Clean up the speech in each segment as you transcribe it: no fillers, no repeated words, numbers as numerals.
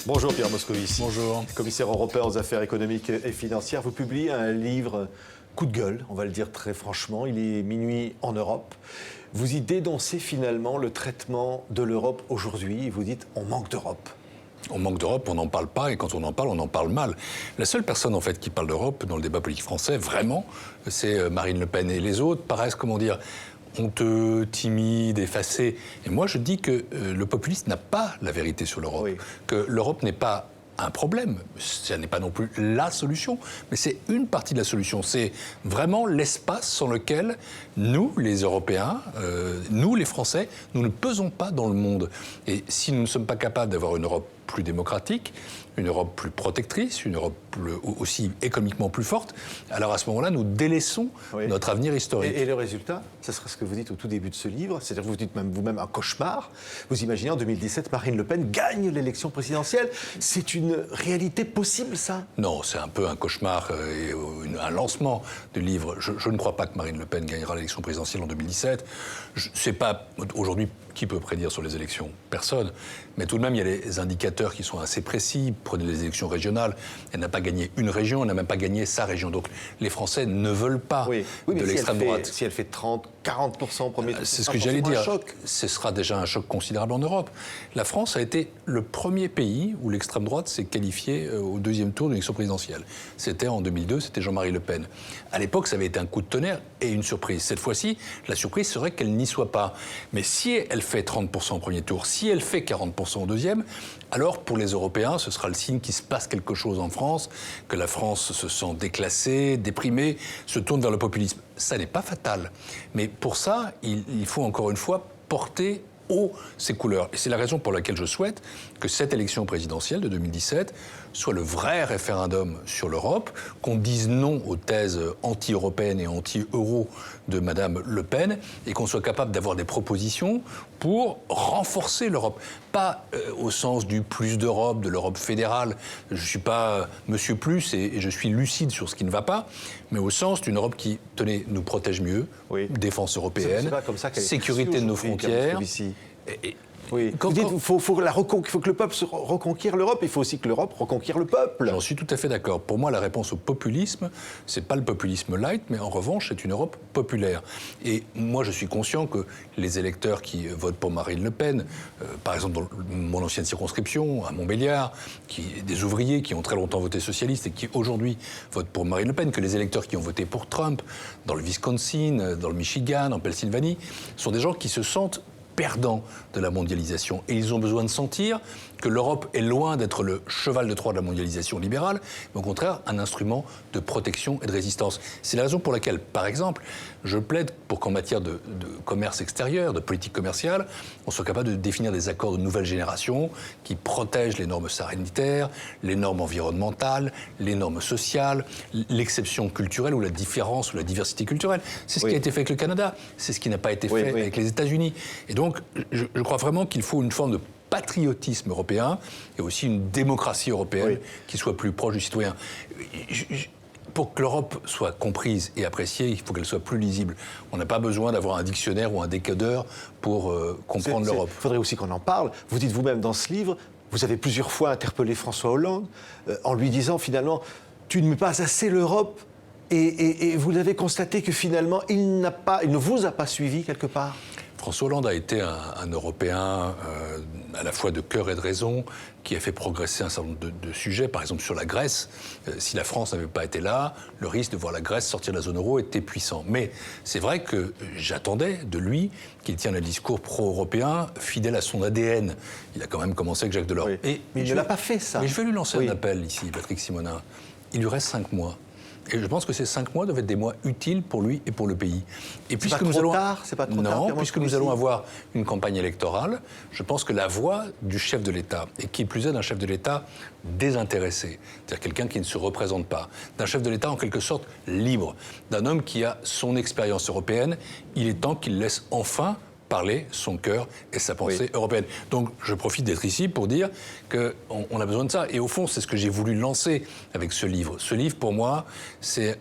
Bonjour Pierre Moscovici. Bonjour. Commissaire européen aux affaires économiques et financières. Vous publiez un livre coup de gueule, on va le dire très franchement. Il est minuit en Europe. Vous y dénoncez finalement le traitement de l'Europe aujourd'hui. Vous dites on manque d'Europe. On manque d'Europe, on n'en parle pas, et quand on en parle mal. La seule personne, en fait, qui parle d'Europe dans le débat politique français, vraiment, c'est Marine Le Pen. Et les autres paraissent, comment dire, honteux, timides, effacés. Et moi, je dis que le populisme n'a pas la vérité sur l'Europe. Oui. Que l'Europe n'est pas un problème, ça n'est pas non plus la solution, mais c'est une partie de la solution. C'est vraiment l'espace sans lequel nous, les Européens, nous, les Français, nous ne pesons pas dans le monde. Et si nous ne sommes pas capables d'avoir une Europe plus démocratique, une Europe plus protectrice, une Europe aussi économiquement plus forte, alors à ce moment-là, nous délaissons notre avenir historique. Et le résultat, ce serait ce que vous dites au tout début de ce livre, c'est-à-dire que vous dites vous-même un cauchemar. Vous imaginez en 2017, Marine Le Pen gagne l'élection présidentielle. C'est une réalité possible, ça? Non, c'est un peu un cauchemar et un lancement du livre. Je ne crois pas que Marine Le Pen gagnera l'élection présidentielle en 2017. C'est pas aujourd'hui qui peut prédire sur les élections? Personne. Mais tout de même, il y a des indicateurs qui sont assez précis. Prenez les élections régionales. Elle n'a pas gagné une région, elle n'a même pas gagné sa région. Donc les Français ne veulent pas de l'extrême droite. Si elle fait 30, 40% au premier tour, c'est ce que j'allais dire. Ce sera déjà un choc considérable en Europe. La France a été le premier pays où l'extrême droite s'est qualifiée au deuxième tour de l'élection présidentielle. C'était en 2002, c'était Jean-Marie Le Pen. À l'époque, ça avait été un coup de tonnerre et une surprise. Cette fois-ci, la surprise serait qu'elle n'y soit pas. Mais si elle fait 30% au premier tour, si elle fait 40% au deuxième, alors pour les Européens, ce sera le signe qu'il se passe quelque chose en France, que la France se sent déclassée, déprimée, se tourne vers le populisme. Ça n'est pas fatal. Mais pour ça, il faut encore une fois porter haut ces couleurs. Et c'est la raison pour laquelle je souhaite que cette élection présidentielle de 2017 soit le vrai référendum sur l'Europe, qu'on dise non aux thèses anti-européennes et anti-euro de Madame Le Pen, et qu'on soit capable d'avoir des propositions pour renforcer l'Europe. Pas au sens du plus d'Europe, de l'Europe fédérale. Je ne suis pas Monsieur Plus et je suis lucide sur ce qui ne va pas, mais au sens d'une Europe qui, tenez, nous protège mieux, défense européenne, sécurité de nos frontières. Oui. Vous dites qu'il faut que le peuple reconquiert l'Europe, il faut aussi que l'Europe reconquiert le peuple. J'en suis tout à fait d'accord. Pour moi, la réponse au populisme, c'est pas le populisme light, mais en revanche, c'est une Europe populaire. Et moi, je suis conscient que les électeurs qui votent pour Marine Le Pen, par exemple dans mon ancienne circonscription, à Montbéliard, des ouvriers qui ont très longtemps voté socialiste et qui aujourd'hui votent pour Marine Le Pen, que les électeurs qui ont voté pour Trump, dans le Wisconsin, dans le Michigan, en Pennsylvanie, sont des gens qui se sentent perdants de la mondialisation. Et ils ont besoin de sentir que l'Europe est loin d'être le cheval de Troie de la mondialisation libérale, mais au contraire un instrument de protection et de résistance. C'est la raison pour laquelle, par exemple, je plaide pour qu'en matière de commerce extérieur, de politique commerciale, on soit capable de définir des accords de nouvelle génération qui protègent les normes sanitaires, les normes environnementales, les normes sociales, l'exception culturelle ou la différence ou la diversité culturelle. C'est ce qui a été fait avec le Canada, c'est ce qui n'a pas été fait avec les États-Unis. Et donc, je crois vraiment qu'il faut une forme de patriotisme européen et aussi une démocratie européenne qui soit plus proche du citoyen. Pour que l'Europe soit comprise et appréciée, il faut qu'elle soit plus lisible. On n'a pas besoin d'avoir un dictionnaire ou un décodeur pour comprendre l'Europe. Il faudrait aussi qu'on en parle. Vous dites vous-même dans ce livre, vous avez plusieurs fois interpellé François Hollande en lui disant finalement « tu ne mets pas assez l'Europe ». Et vous avez constaté que finalement, il ne vous a pas suivi quelque part. François Hollande a été un Européen à la fois de cœur et de raison, qui a fait progresser un certain nombre de sujets. Par exemple, sur la Grèce, si la France n'avait pas été là, le risque de voir la Grèce sortir de la zone euro était puissant. Mais c'est vrai que j'attendais de lui qu'il tienne un discours pro-européen fidèle à son ADN. Il a quand même commencé avec Jacques Delors. Mais il ne l'a pas fait, ça. Mais je vais lui lancer un appel ici, Patrick Simonin. Il lui reste 5 mois. Et je pense que ces 5 mois doivent être des mois utiles pour lui et pour le pays. Et puisque nous allons... C'est pas trop tard. Non, puisque nous allons avoir une campagne électorale, je pense que la voix du chef de l'État, et qui plus est d'un chef de l'État désintéressé, c'est-à-dire quelqu'un qui ne se représente pas, d'un chef de l'État en quelque sorte libre, d'un homme qui a son expérience européenne, il est temps qu'il laisse enfin parler son cœur et sa pensée européenne. Donc je profite d'être ici pour dire qu'on a besoin de ça. Et au fond, c'est ce que j'ai voulu lancer avec ce livre. Ce livre, pour moi, c'est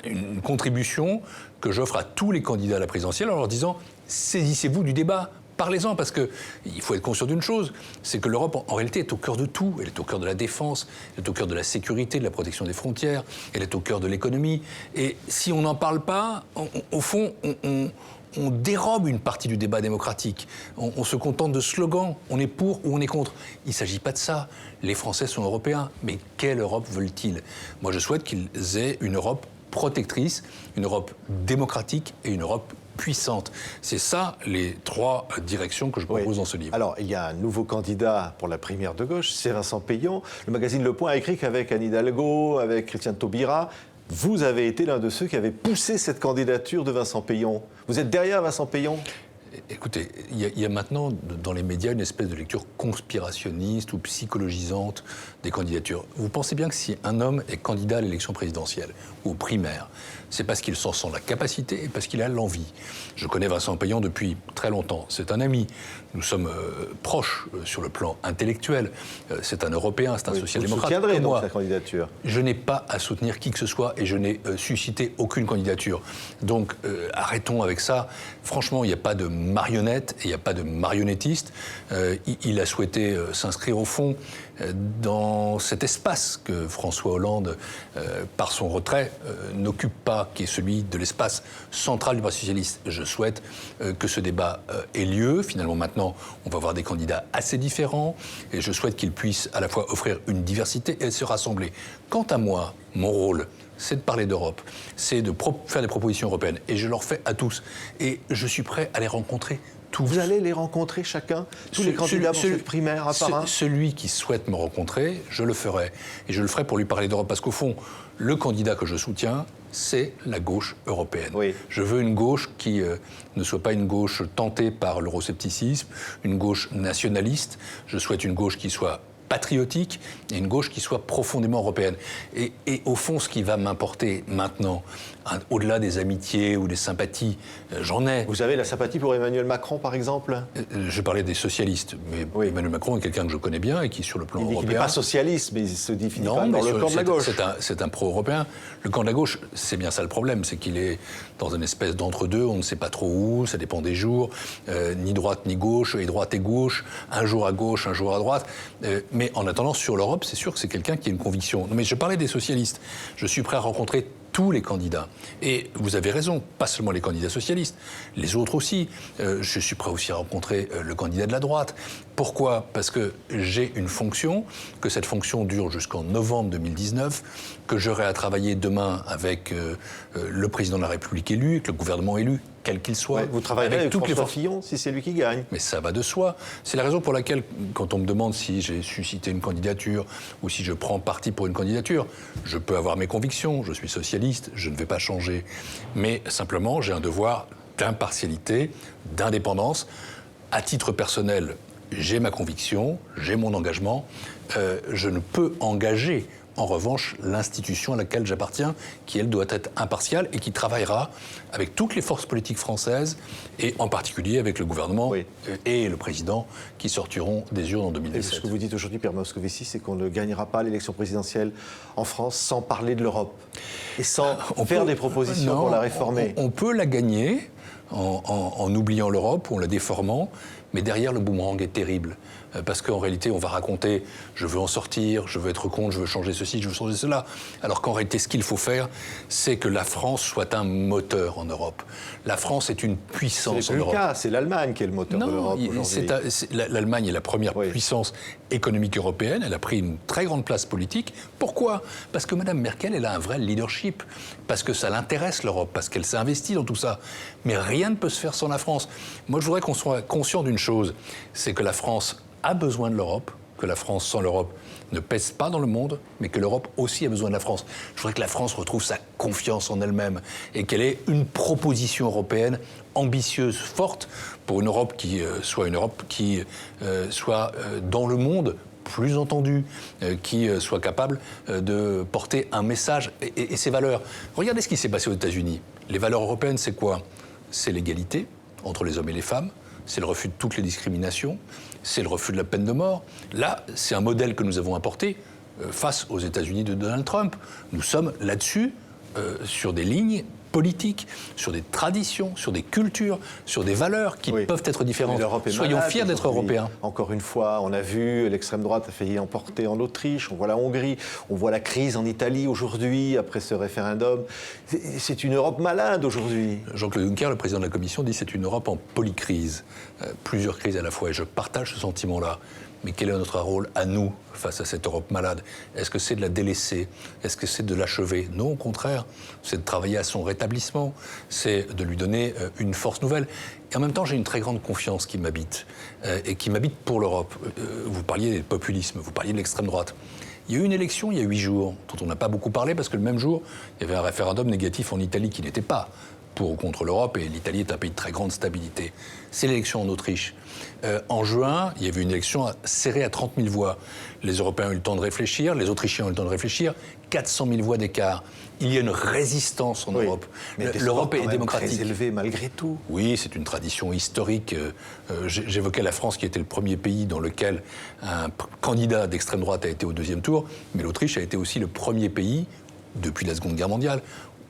une contribution que j'offre à tous les candidats à la présidentielle en leur disant « saisissez-vous du débat ». parlez-en, parce qu'il faut être conscient d'une chose, c'est que l'Europe, en réalité, est au cœur de tout. Elle est au cœur de la défense, elle est au cœur de la sécurité, de la protection des frontières, elle est au cœur de l'économie. Et si on n'en parle pas, au fond, on dérobe une partie du débat démocratique. On se contente de slogans, on est pour ou on est contre. Il ne s'agit pas de ça. Les Français sont européens, mais quelle Europe veulent-ils? Moi, je souhaite qu'ils aient une Europe protectrice, une Europe démocratique et une Europe puissante. C'est ça les 3 directions que je propose dans ce livre. Alors, il y a un nouveau candidat pour la primaire de gauche, c'est Vincent Peillon. Le magazine Le Point a écrit qu'avec Anne Hidalgo, avec Christiane Taubira, vous avez été l'un de ceux qui avaient poussé cette candidature de Vincent Peillon. Vous êtes derrière Vincent Peillon ? Écoutez, il y a maintenant dans les médias une espèce de lecture conspirationniste ou psychologisante des candidatures. Vous pensez bien que si un homme est candidat à l'élection présidentielle ou aux primaires, c'est parce qu'il s'en sent la capacité et parce qu'il a l'envie. Je connais Vincent Peillon depuis très longtemps. C'est un ami. Nous sommes proches sur le plan intellectuel. C'est un Européen, c'est un social-démocrate. Vous soutiendrez donc sa candidature ? Je n'ai pas à soutenir qui que ce soit et je n'ai suscité aucune candidature. Donc arrêtons avec ça. Franchement, il n'y a pas de marionnette et il n'y a pas de marionnettiste. Il a souhaité s'inscrire au fond dans cet espace que François Hollande, par son retrait, n'occupe pas, qui est celui de l'espace central du Parti socialiste. Je souhaite que ce débat ait lieu. Finalement, maintenant, on va avoir des candidats assez différents et je souhaite qu'ils puissent à la fois offrir une diversité et se rassembler. Quant à moi, mon rôle, c'est de parler d'Europe, c'est de faire des propositions européennes. Et je leur fais à tous. Et je suis prêt à les rencontrer tous. Vous allez les rencontrer chacun, tous les candidats pour cette primaire à part un ? Celui qui souhaite me rencontrer, je le ferai. Et je le ferai pour lui parler d'Europe. Parce qu'au fond, le candidat que je soutiens, c'est la gauche européenne. Oui. Je veux une gauche qui ne soit pas une gauche tentée par l'euroscepticisme, une gauche nationaliste. Je souhaite une gauche qui soit patriotique et une gauche qui soit profondément européenne. Et au fond, ce qui va m'importer maintenant, au-delà des amitiés ou des sympathies, j'en ai. Vous avez la sympathie pour Emmanuel Macron, par exemple ? Je parlais des socialistes, mais oui. Emmanuel Macron est quelqu'un que je connais bien et qui, sur le plan européen... Il n'est pas socialiste, mais il se définit quand même dans le camp de la gauche. C'est un pro-européen. Le camp de la gauche, c'est bien ça le problème, c'est qu'il est dans une espèce d'entre-deux, on ne sait pas trop où, ça dépend des jours, ni droite ni gauche, et droite et gauche, un jour à gauche, un jour à droite. Mais en attendant, sur l'Europe, c'est sûr que c'est quelqu'un qui a une conviction. Non, mais je parlais des socialistes. Je suis prêt à rencontrer tous les candidats. Et vous avez raison, pas seulement les candidats socialistes, les autres aussi. Je suis prêt aussi à rencontrer le candidat de la droite. Pourquoi ? Parce que j'ai une fonction, que cette fonction dure jusqu'en novembre 2019, que j'aurai à travailler demain avec le président de la République élu, avec le gouvernement élu, quel qu'il soit. Ouais, vous travaillerez avec toutes François les Fillon si c'est lui qui gagne. Mais ça va de soi. C'est la raison pour laquelle, quand on me demande si j'ai suscité une candidature ou si je prends parti pour une candidature, je peux avoir mes convictions, je suis socialiste, je ne vais pas changer. Mais simplement, j'ai un devoir d'impartialité, d'indépendance. À titre personnel, j'ai ma conviction, j'ai mon engagement. Je ne peux engager en revanche l'institution à laquelle j'appartiens, qui elle doit être impartiale et qui travaillera avec toutes les forces politiques françaises et en particulier avec le gouvernement et le président qui sortiront des urnes en 2017. Et ce que vous dites aujourd'hui, Pierre Moscovici, c'est qu'on ne gagnera pas l'élection présidentielle en France sans parler de l'Europe et sans faire des propositions pour la réformer. On peut la gagner en oubliant l'Europe ou en la déformant, mais derrière le boomerang est terrible. Parce qu'en réalité, on va raconter « je veux en sortir, je veux être contre, je veux changer ceci, je veux changer cela ». Alors qu'en réalité, ce qu'il faut faire, c'est que la France soit un moteur en Europe. La France est une puissance en Europe. C'est le cas, c'est l'Allemagne qui est le moteur de l'Europe aujourd'hui. L'Allemagne est la première puissance économique européenne. Elle a pris une très grande place politique. Pourquoi ? Parce que Mme Merkel, elle a un vrai leadership. Parce que ça l'intéresse, l'Europe. Parce qu'elle s'est investie dans tout ça. Mais rien ne peut se faire sans la France. Moi, je voudrais qu'on soit conscient d'une chose. C'est que la France a besoin de l'Europe, que la France sans l'Europe ne pèse pas dans le monde, mais que l'Europe aussi a besoin de la France. Je voudrais que la France retrouve sa confiance en elle-même et qu'elle ait une proposition européenne ambitieuse, forte, pour une Europe qui soit dans le monde plus entendue, qui soit capable de porter un message et ses valeurs. Regardez ce qui s'est passé aux États-Unis. Les valeurs européennes, c'est quoi ? C'est l'égalité entre les hommes et les femmes, c'est le refus de toutes les discriminations, c'est le refus de la peine de mort. Là, c'est un modèle que nous avons apporté face aux États-Unis de Donald Trump. Nous sommes là-dessus sur des lignes politiques, sur des traditions, sur des cultures, sur des valeurs qui peuvent être différentes. Soyons fiers d'être européens. Encore une fois, on a vu l'extrême droite a failli emporter en Autriche, on voit la Hongrie, on voit la crise en Italie aujourd'hui, après ce référendum. C'est une Europe malade aujourd'hui. Jean-Claude Juncker, le président de la Commission, dit que c'est une Europe en polycrise, plusieurs crises à la fois, et je partage ce sentiment-là. Mais quel est notre rôle à nous face à cette Europe malade? Est-ce que c'est de la délaisser? Est-ce que c'est de l'achever? Non, au contraire, c'est de travailler à son rétablissement, c'est de lui donner une force nouvelle. Et en même temps, j'ai une très grande confiance qui m'habite, et qui m'habite pour l'Europe. Vous parliez des populismes, vous parliez de l'extrême droite. Il y a eu une élection il y a 8 jours, dont on n'a pas beaucoup parlé, parce que le même jour, il y avait un référendum négatif en Italie qui n'était pas pour ou contre l'Europe, et l'Italie est un pays de très grande stabilité. C'est l'élection en Autriche. En juin, il y avait une élection serrée à 30 000 voix. Les Européens ont eu le temps de réfléchir, les Autrichiens ont eu le temps de réfléchir, 400 000 voix d'écart. Il y a une résistance en Europe. L'Europe est démocratique. Très élevée malgré tout. Oui, c'est une tradition historique. J'évoquais la France qui était le premier pays dans lequel un candidat d'extrême droite a été au 2e tour, mais l'Autriche a été aussi le premier pays, depuis la Seconde Guerre mondiale,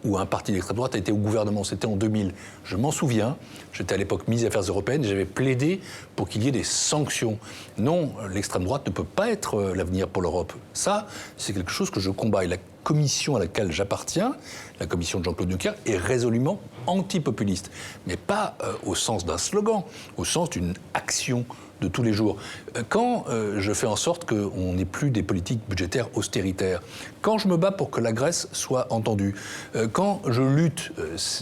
où un parti d'extrême droite a été au gouvernement. C'était en 2000. Je m'en souviens, j'étais à l'époque ministre des Affaires européennes, j'avais plaidé pour qu'il y ait des sanctions. Non, l'extrême droite ne peut pas être l'avenir pour l'Europe. Ça, c'est quelque chose que je combats. Et la commission à laquelle j'appartiens, la commission de Jean-Claude Juncker, est résolument antipopuliste. Mais pas au sens d'un slogan, au sens d'une action de tous les jours. Quand je fais en sorte qu'on n'ait plus des politiques budgétaires austéritaires, quand je me bats pour que la Grèce soit entendue, quand je lutte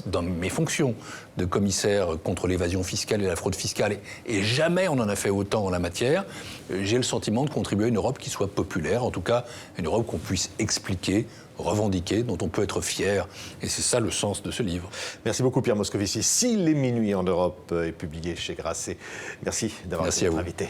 dans mes fonctions de commissaire contre l'évasion fiscale et la fraude fiscale, et jamais on en a fait autant en la matière, j'ai le sentiment de contribuer à une Europe qui soit populaire, en tout cas une Europe qu'on puisse expliquer, revendiquer, dont on peut être fier. Et c'est ça le sens de ce livre. Merci beaucoup Pierre Moscovici. S'il est minuit en Europe est publié chez Grasset. Merci d'avoir été notre invité.